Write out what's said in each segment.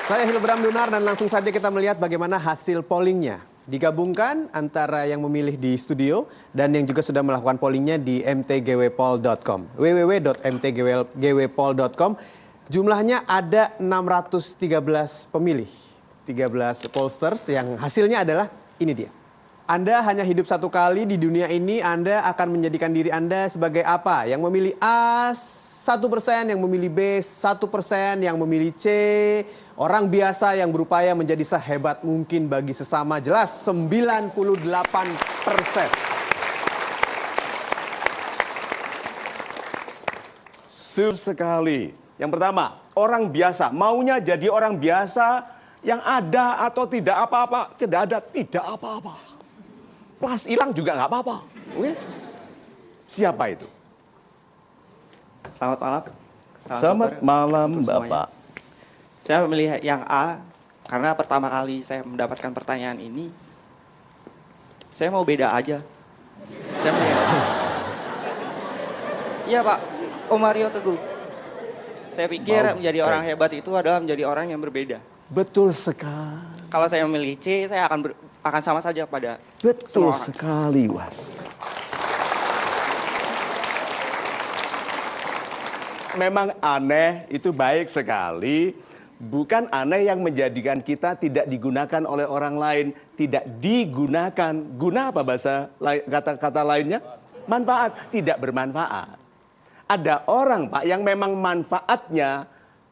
Saya Hilbram Dunar dan langsung saja kita melihat bagaimana hasil pollingnya. Digabungkan antara yang memilih di studio dan yang juga sudah melakukan pollingnya di mtgwpoll.com. www.mtgwpoll.com. Jumlahnya ada 613 pemilih. 13 pollsters yang hasilnya adalah ini dia. Anda hanya hidup satu kali di dunia ini, Anda akan menjadikan diri Anda sebagai apa? Yang memilih A 1%, yang memilih B 1%, yang memilih C orang biasa yang berupaya menjadi sehebat mungkin bagi sesama, jelas 98%. Sur sekali. Yang pertama, orang biasa maunya jadi orang biasa yang ada atau tidak apa-apa, tidak ada tidak apa-apa. Plus hilang juga nggak apa-apa. Oke? Siapa itu? Selamat malam. Selamat malam, Bapak. Saya memilih yang A karena pertama kali saya mendapatkan pertanyaan ini, saya mau beda aja. Saya memilih. Iya Pak, Om Mario Teguh. Saya pikir menjadi orang hebat itu adalah menjadi orang yang berbeda. Betul sekali. Kalau saya memilih C, saya akan sama saja pada Betul semua orang. sekali, Was. Memang aneh itu baik sekali. Bukan aneh yang menjadikan kita tidak digunakan oleh orang lain. Tidak digunakan. Guna apa bahasa kata-kata lainnya? Manfaat. Tidak bermanfaat. Ada orang, Pak, yang memang manfaatnya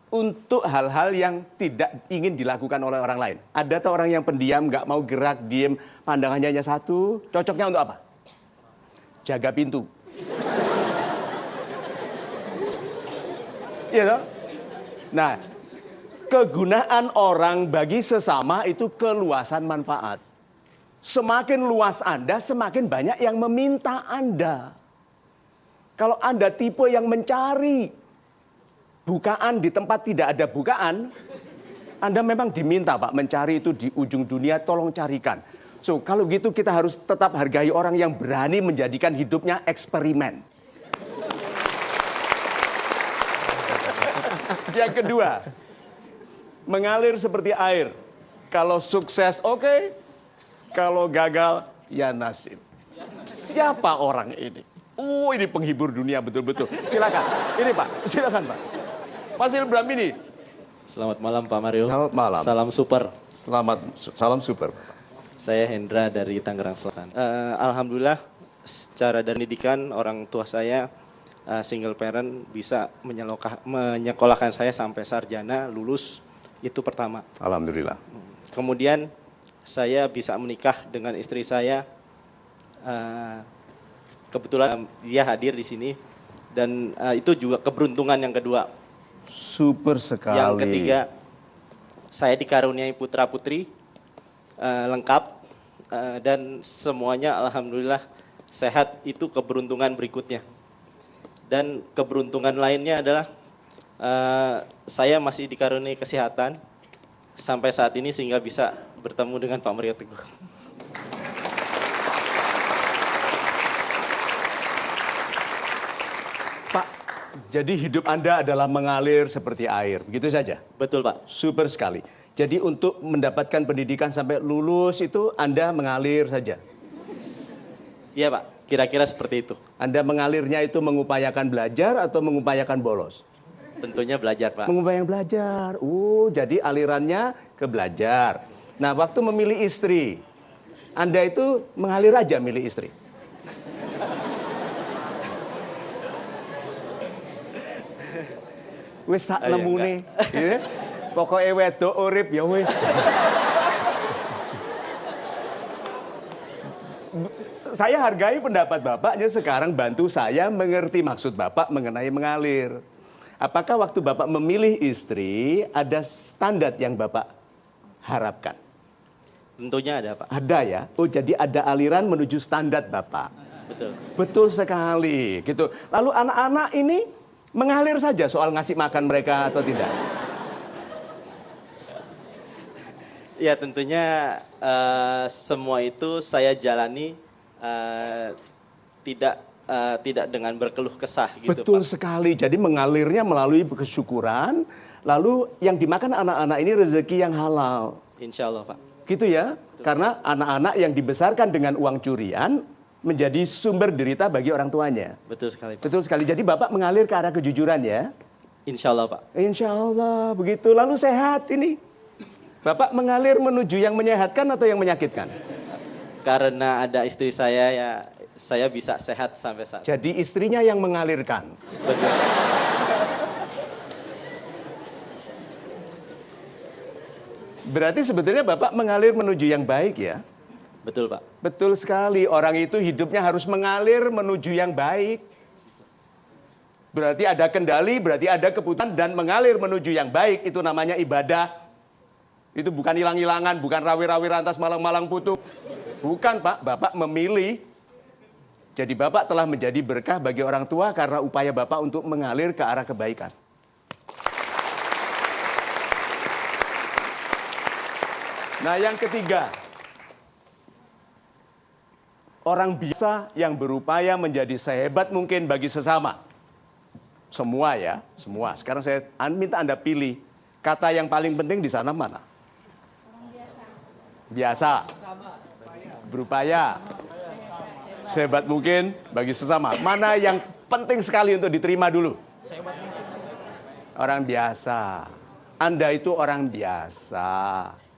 untuk hal-hal yang tidak ingin dilakukan oleh orang lain. Ada tuh orang yang pendiam, nggak mau gerak, diem, pandangannya hanya satu. Cocoknya untuk apa? Jaga pintu. Iya toh? Nah, kegunaan orang bagi sesama itu keluasan manfaat. Semakin luas Anda, semakin banyak yang meminta Anda. Kalau Anda tipe yang mencari bukaan di tempat tidak ada bukaan, Anda memang diminta, Pak, mencari itu di ujung dunia, tolong carikan. So, kalau gitu kita harus tetap hargai orang yang berani menjadikan hidupnya eksperimen. Yang kedua, mengalir seperti air. Kalau sukses oke, kalau gagal ya nasib. Siapa orang ini? Ini penghibur dunia betul-betul. Silakan. Ini Pak, silakan Pak. Mas Hilbram ini. Selamat malam Pak Mario. Selamat malam. Salam super. Salam super. Saya Hendra dari Tangerang Selatan. Alhamdulillah secara dari pendidikan orang tua saya single parent bisa menyekolahkan saya sampai sarjana lulus, itu pertama. Alhamdulillah. Kemudian saya bisa menikah dengan istri saya. Kebetulan dia hadir di sini dan itu juga keberuntungan yang kedua. Super sekali. Yang ketiga, saya dikaruniai putra-putri lengkap dan semuanya alhamdulillah sehat, itu keberuntungan berikutnya. Dan keberuntungan lainnya adalah saya masih dikaruniai kesehatan sampai saat ini sehingga bisa bertemu dengan Pak Mario Teguh. Pak, jadi hidup Anda adalah mengalir seperti air, begitu saja? Betul Pak. Super sekali. Jadi untuk mendapatkan pendidikan sampai lulus itu Anda mengalir saja? Iya Pak, kira-kira seperti itu. Anda mengalirnya itu mengupayakan belajar atau mengupayakan bolos? Tentunya belajar Pak. Mengupayakan belajar. Jadi alirannya ke belajar. Nah, waktu memilih istri, Anda itu mengalir aja milih istri? Wis sak nemune, ya. Pokoke wedok urip ya wis. Saya hargai pendapat Bapaknya sekarang bantu saya mengerti maksud Bapak mengenai mengalir. Apakah waktu Bapak memilih istri ada standar yang Bapak harapkan? Tentunya ada Pak. Ada ya? Jadi ada aliran menuju standar Bapak. Betul. Betul sekali, gitu. Lalu anak-anak ini mengalir saja soal ngasih makan mereka atau tidak? Ya tentunya semua itu saya jalani tidak dengan berkeluh kesah gitu Betul Pak. sekali. Jadi mengalirnya melalui kesyukuran Lalu yang dimakan anak-anak ini rezeki yang halal. Insya Allah, Pak. Gitu ya. Karena anak-anak yang dibesarkan dengan uang curian menjadi sumber derita bagi orang tuanya. Betul sekali, Pak. Betul sekali. Jadi Bapak mengalir ke arah kejujuran ya. Insya Allah, Pak. Insya Allah begitu. Lalu sehat ini. Bapak mengalir menuju yang menyehatkan atau yang menyakitkan? Karena ada istri saya, ya saya bisa sehat sampai saat ini. Jadi istrinya yang mengalirkan. Betul. Berarti sebetulnya Bapak mengalir menuju yang baik ya. Betul, Pak. Betul sekali. Orang itu hidupnya harus mengalir menuju yang baik. Berarti ada kendali, berarti ada keputusan dan mengalir menuju yang baik. Itu namanya ibadah. Itu bukan hilang-hilangan, bukan rawi-rawi rantas malang-malang putuk. Bukan, Pak. Bapak memilih. Jadi Bapak telah menjadi berkah bagi orang tua karena upaya Bapak untuk mengalir ke arah kebaikan. Nah, yang ketiga, orang biasa yang berupaya menjadi sehebat mungkin bagi sesama. Semua ya, semua. Sekarang saya minta Anda pilih kata yang paling penting di sana mana? Biasa. Berupaya. Sehebat mungkin bagi sesama. Mana yang penting sekali untuk diterima dulu? Orang biasa. Anda itu orang biasa.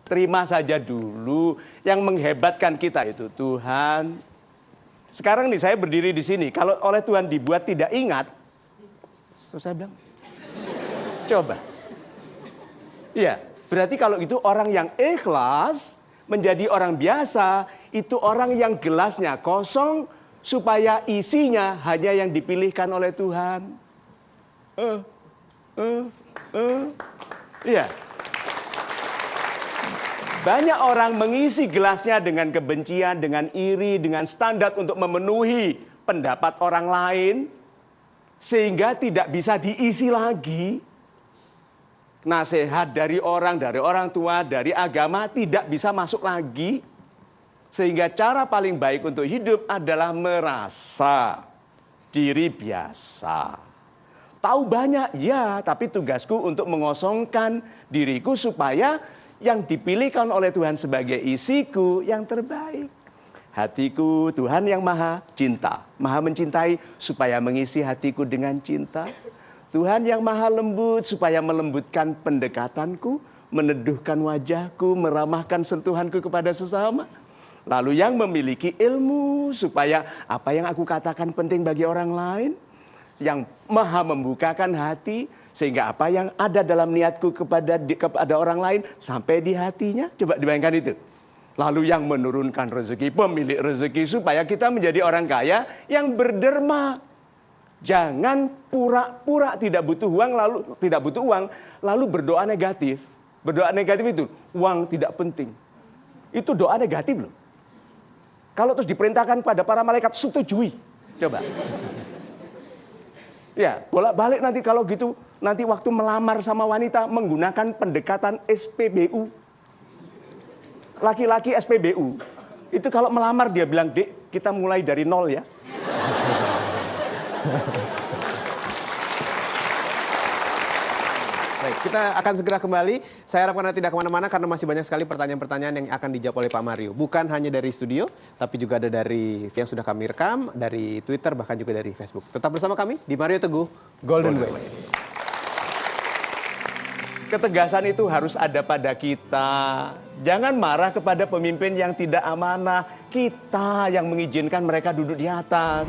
Terima saja dulu. Yang menghebatkan kita itu Tuhan. Sekarang nih saya berdiri di sini. Kalau oleh Tuhan dibuat tidak ingat. Terus saya bilang. Coba. Iya. Berarti kalau itu orang yang ikhlas. Menjadi orang biasa. Itu orang yang gelasnya kosong. Supaya isinya hanya yang dipilihkan oleh Tuhan. Iya. Banyak orang mengisi gelasnya dengan kebencian, dengan iri, dengan standar untuk memenuhi pendapat orang lain. Sehingga tidak bisa diisi lagi. Nasihat dari orang tua, dari agama tidak bisa masuk lagi. Sehingga cara paling baik untuk hidup adalah merasa diri biasa. Tahu banyak, ya, tapi tugasku untuk mengosongkan diriku supaya yang dipilihkan oleh Tuhan sebagai isiku yang terbaik. Hatiku Tuhan yang maha cinta. Maha mencintai supaya mengisi hatiku dengan cinta. Tuhan yang maha lembut supaya melembutkan pendekatanku. Meneduhkan wajahku, meramahkan sentuhanku kepada sesama. Lalu yang memiliki ilmu supaya apa yang aku katakan penting bagi orang lain. Yang maha membukakan hati. Sehingga apa yang ada dalam niatku kepada orang lain sampai di hatinya. Coba dibayangkan itu. Lalu yang menurunkan rezeki, pemilik rezeki supaya kita menjadi orang kaya yang berderma. Jangan pura-pura tidak butuh uang lalu berdoa negatif. Berdoa negatif itu uang tidak penting. Itu doa negatif loh. Kalau terus diperintahkan pada para malaikat setujui. Coba. Ya, bolak-balik nanti kalau gitu, nanti waktu melamar sama wanita menggunakan pendekatan SPBU. Laki-laki SPBU. Itu kalau melamar dia bilang, "Dek, kita mulai dari nol ya." Baik, kita akan segera kembali. Saya harapkan Anda tidak kemana-mana karena masih banyak sekali pertanyaan-pertanyaan yang akan dijawab oleh Pak Mario. Bukan hanya dari studio, tapi juga ada dari yang sudah kami rekam, dari Twitter, bahkan juga dari Facebook. Tetap bersama kami di Mario Teguh, Golden Ways. Ketegasan itu harus ada pada kita. Jangan marah kepada pemimpin yang tidak amanah. Kita yang mengizinkan mereka duduk di atas.